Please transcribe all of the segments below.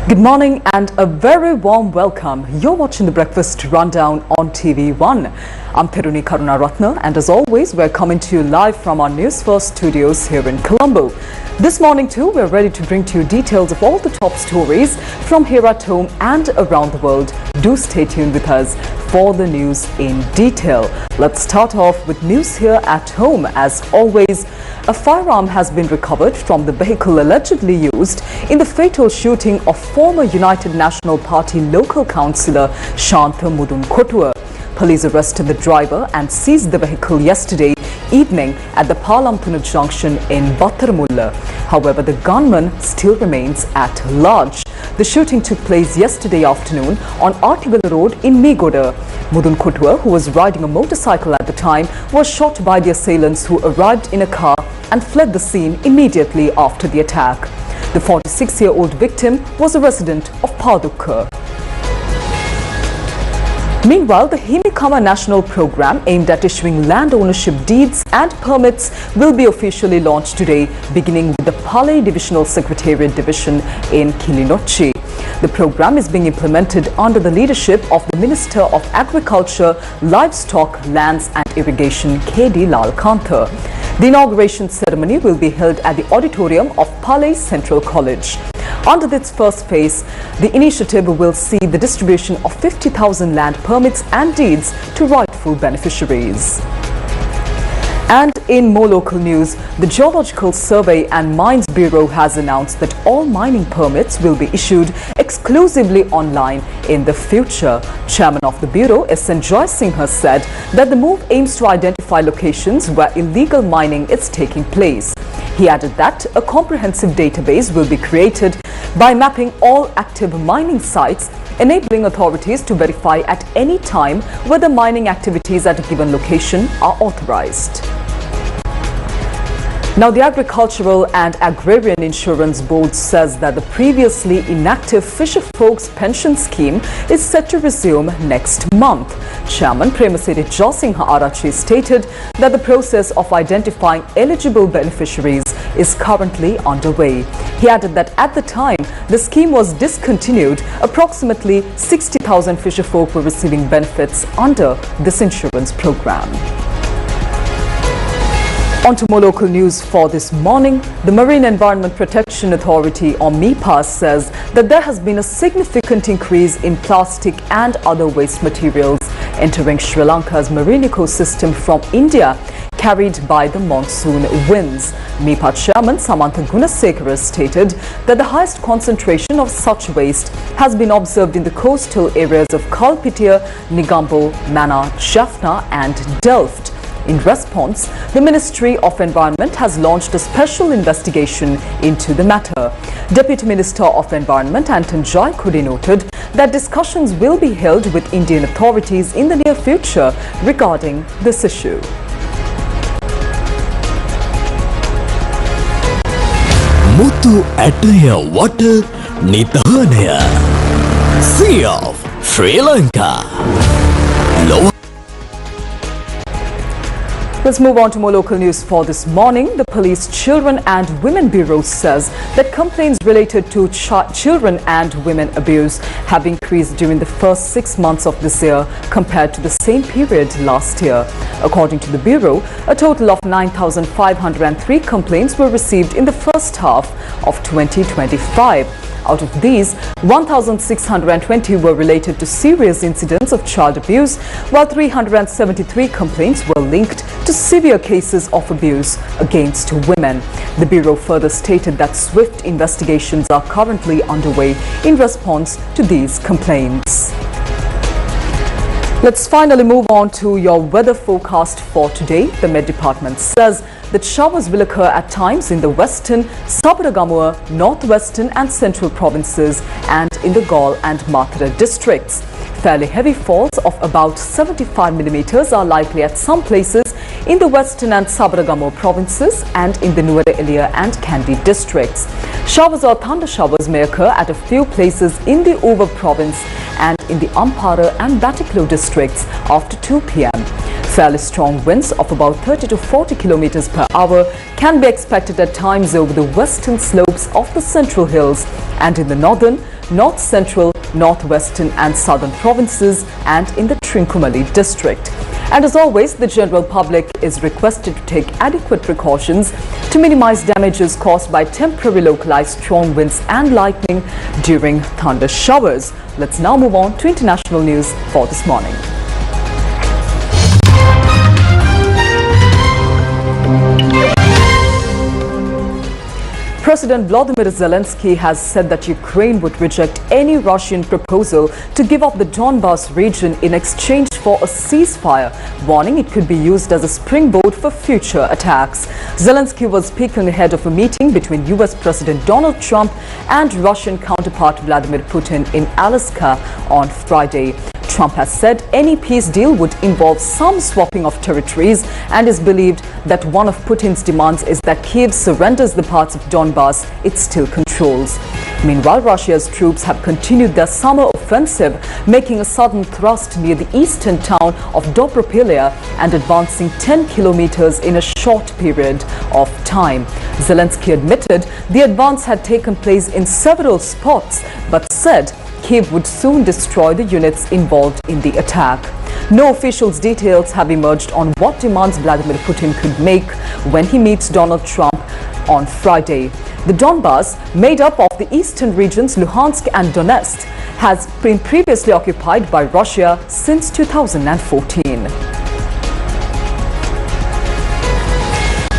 Good morning and a very warm welcome. You're watching the Breakfast Rundown on TV1. I'm Therunee Karunaratne and as always we're coming to you live from our Newsfirst studios here in Colombo. This morning too we're ready to bring to you details of all the top stories from here at home and around the world. Do stay tuned with us for the news in detail. Let's start off with news here at home. As always, a firearm has been recovered from the vehicle allegedly used in the fatal shooting of former United National Party local councillor Shantha Mudunkotua. Police arrested the driver and seized the vehicle yesterday evening at the Palampuna junction in Battarmulla. However, the gunman still remains at large. The shooting took place yesterday afternoon on Artigala Road in Megoda. Mudunkotua, who was riding a motorcycle at the time, was shot by the assailants who arrived in a car and fled the scene immediately after the attack. The 46-year-old victim was a resident of Padukka. Meanwhile, the Himikama national program aimed at issuing land ownership deeds and permits will be officially launched today, beginning with the Palai Divisional Secretariat Division in Kilinochchi. The program is being implemented under the leadership of the Minister of Agriculture, Livestock, Lands and Irrigation, K.D. Lalkantha. The inauguration ceremony will be held at the auditorium of Palai Central College. Under its first phase, the initiative will see the distribution of 50,000 land permits and deeds to rightful beneficiaries. And in more local news, the Geological Survey and Mines Bureau has announced that all mining permits will be issued exclusively online in the future. Chairman of the Bureau, S.N. Joy Singh, has said that the move aims to identify locations where illegal mining is taking place. He added that a comprehensive database will be created by mapping all active mining sites, enabling authorities to verify at any time whether mining activities at a given location are authorized. Now, the Agricultural and Agrarian Insurance Board says that the previously inactive Fisherfolk's pension scheme is set to resume next month. Chairman Premasiri Josingha Arachi stated that the process of identifying eligible beneficiaries is currently underway. He added that at the time the scheme was discontinued, approximately 60,000 fisherfolk were receiving benefits under this insurance program. On to more local news for this morning. The Marine Environment Protection Authority, or MIPA, says that there has been a significant increase in plastic and other waste materials entering Sri Lanka's marine ecosystem from India, carried by the monsoon winds. MIPA Chairman Samantha Gunasekara stated that the highest concentration of such waste has been observed in the coastal areas of Kalpitia, Negombo, Mannar, Jaffna and Delft. In response, the Ministry of Environment has launched a special investigation into the matter. Deputy Minister of Environment Anton Joy Kudi noted that discussions will be held with Indian authorities in the near future regarding this issue. Mutu Ataya Water Nithanaya Sea of Sri Lanka. Let's move on to more local news for this morning. The Police Children and Women Bureau says that complaints related to children and women abuse have increased during the first 6 months of this year compared to the same period last year. According to the Bureau, a total of 9,503 complaints were received in the first half of 2025. Out of these, 1,620 were related to serious incidents of child abuse, while 373 complaints were linked to severe cases of abuse against women. The Bureau further stated that swift investigations are currently underway in response to these complaints. Let's finally move on to your weather forecast for today. The Met Department says that showers will occur at times in the western, Sabaragamuwa, northwestern and central provinces and in the Galle and Mathura districts. Fairly heavy falls of about 75 millimeters are likely at some places in the western and Sabaragamuwa provinces and in the Nuwara Eliya and Kandy districts. Showers or thunder showers may occur at a few places in the Uva province and in the Ampara and Batiklo districts after 2 p.m. Fairly strong winds of about 30 to 40 kilometers per hour can be expected at times over the western slopes of the central hills and in the northern, North Central, Northwestern and Southern provinces and in the Trincomalee district. And as always, the general public is requested to take adequate precautions to minimize damages caused by temporary localized strong winds and lightning during thunder showers. Let's now move on to international news for this morning. President Volodymyr Zelensky has said that Ukraine would reject any Russian proposal to give up the Donbas region in exchange for a ceasefire, warning it could be used as a springboard for future attacks. Zelensky was speaking ahead of a meeting between US President Donald Trump and Russian counterpart Vladimir Putin in Alaska on Friday. Trump has said any peace deal would involve some swapping of territories and is believed that one of Putin's demands is that Kyiv surrenders the parts of Donbas it still controls. Meanwhile, Russia's troops have continued their summer offensive, making a sudden thrust near the eastern town of Dobropilya and advancing 10 kilometers in a short period of time. Zelensky admitted the advance had taken place in several spots, but said Kyiv would soon destroy the units involved in the attack. No official details have emerged on what demands Vladimir Putin could make when he meets Donald Trump on Friday. The Donbas, made up of the eastern regions Luhansk and Donetsk, has been previously occupied by Russia since 2014.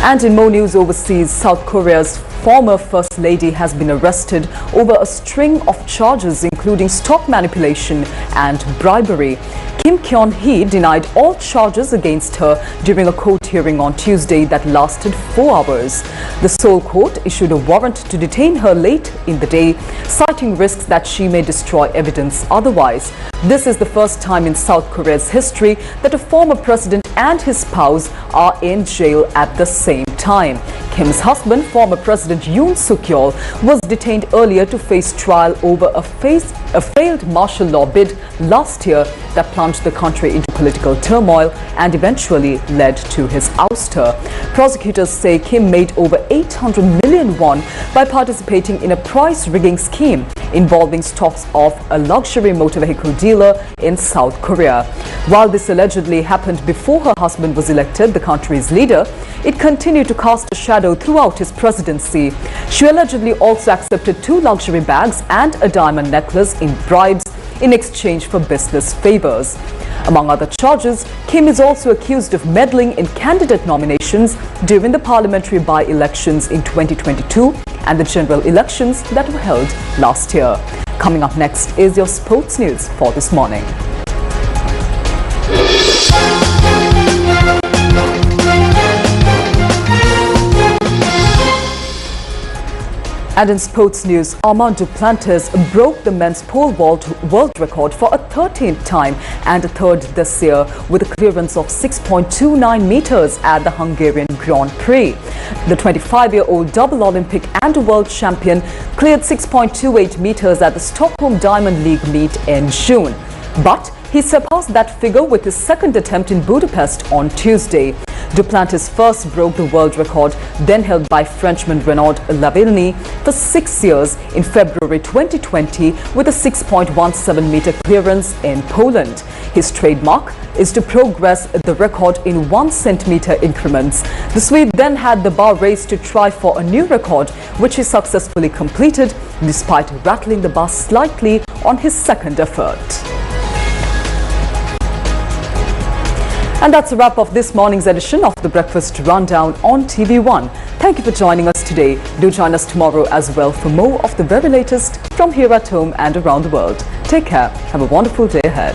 And in more news overseas, South Korea's former First Lady has been arrested over a string of charges including stock manipulation and bribery. Kim Kyun-hee denied all charges against her during a court hearing on Tuesday that lasted 4 hours. The Seoul court issued a warrant to detain her late in the day, citing risks that she may destroy evidence otherwise. This is the first time in South Korea's history that a former president and his spouse are in jail at the same time. Kim's husband, former President Yoon Suk-yeol, was detained earlier to face trial over a failed martial law bid last year that plunged the country into political turmoil and eventually led to his ouster. Prosecutors say Kim made over 800 million won by participating in a price-rigging scheme involving stocks of a luxury motor vehicle dealer in South Korea. While this allegedly happened before her husband was elected the country's leader, it continued to cast a shadow throughout his presidency. She allegedly also accepted 2 luxury bags and a diamond necklace in bribes in exchange for business favors. Among other charges, Kim is also accused of meddling in candidate nominations during the parliamentary by-elections in 2022 and the general elections that were held last year. Coming up next is your sports news for this morning. And in sports news, Armand Duplantis broke the men's pole vault world record for a 13th time and a third this year with a clearance of 6.29 meters at the Hungarian Grand Prix. The 25-year-old double Olympic and world champion cleared 6.28 meters at the Stockholm Diamond League meet in June. But he surpassed that figure with his second attempt in Budapest on Tuesday. Duplantis first broke the world record, then held by Frenchman Renaud Lavillenie for 6 years in February 2020 with a 6.17 meter clearance in Poland. His trademark is to progress the record in 1 centimeter increments. The Swede then had the bar raised to try for a new record, which he successfully completed despite rattling the bar slightly on his second effort. And that's a wrap of this morning's edition of the Breakfast Rundown on TV1. Thank you for joining us today. Do join us tomorrow as well for more of the very latest from here at home and around the world. Take care. Have a wonderful day ahead.